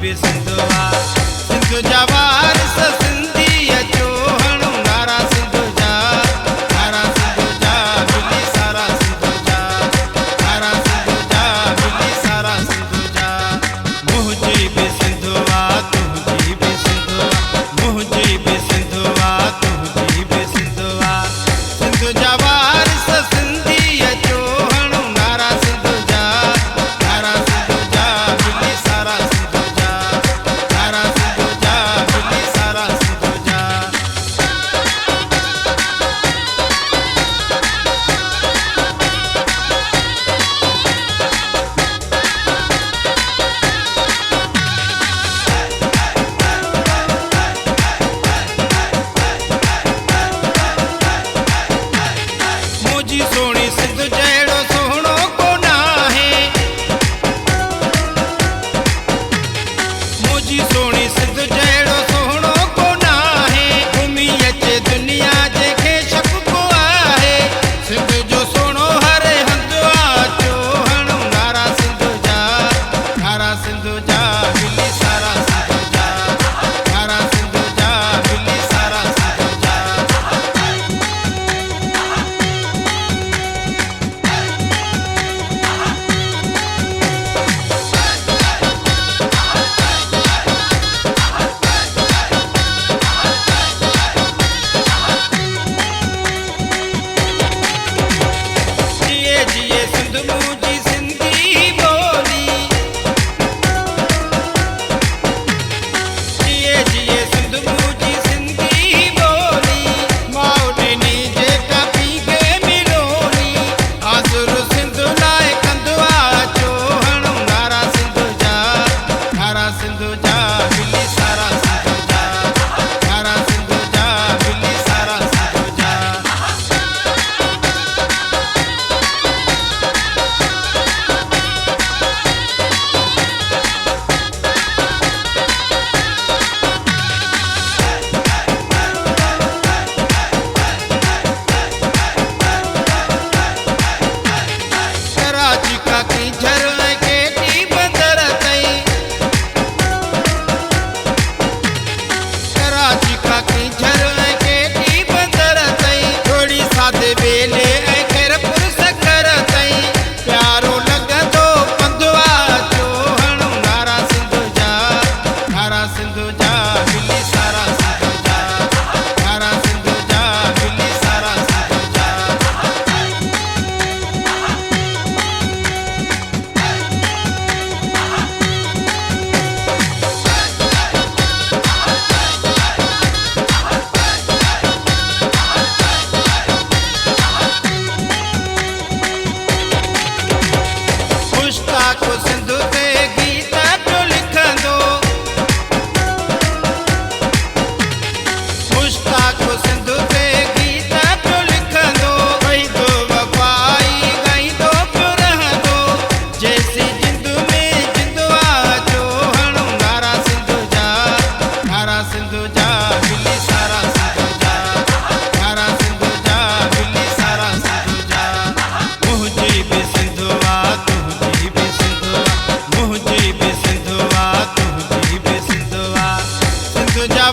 बि सिंधवा सिंध जा वारिस सिंधी अचो हणो नारा सिंध जा मिली सारा सिंध जा नारा सिंध जा मिली सारा सिंध जा मुंहिंजी बि सिंधवा तुंहिंजी बि सिंधवा मुंहिंजी बि सिंधवा तुंहिंजी बि सिंधवा सिंध जा वारिस सिंधी अचो हणो नारा सिंध जा मिली सारा सिंध जा नारा सिंध जा मिली सारा सिंध जा मुंहिंजी सोणी सिंध जहिड़ो सुहिणो कोन आहे मुंहिंजी सोणी सिंध जहिड़ो सुहिणो कोन आहे घुमी अचे दुनिया जंहिंखे शक को आहे सिंध जो सुहिणो हर हंधु अचो हणो नारा सिंध जा मिली सारा सिंध जा नारा सिंध जा मिली सारा सिंध जा जिए जिए सिंध मुंहिंजी सिंधी ॿोली जिए जिए सिंध मुंहिंजी सिंधी ॿोली माउ ॾिनी जेका पी खे मिलोनी आज़ुरु सिंध लाइ कंदो अचो हणो नारा सिंध जा मिली सारा सिंध जा नारा सिंध जा मिली सारा सिंध जा कराची का कई झर ऐं केटी बंदर ताईं कराची का कई झर ऐं केटी बंदर ताईं थोड़ी सादे बेले ऐं खैरपुर सखर ताईं प्यारो लॻंदो पंधवा अचो हणो नारा सिंध जा मिली सारा सिंध जा नारा सिंध जा मिली सारा सिंध जा मुश्ताक सिंध ते गीत पियो लिखंदो मुश्ताक सिंध ते गीत पियो लिखंदो वहीदो वफ़ाई ॻाईंदो पियो रहंदो जेसी जिंद में जिंदवा अचो हणो नारा सिंध जा मिली सारा सिंध जा नारा सिंध जा मिली सारा सिंध जा मुंहिंजी बि सिंधवा तुंहिंजी बि सिंधवा मुंहिंजी बि सिंधवा तुंहिंजी बि सिंधवा सिंध जा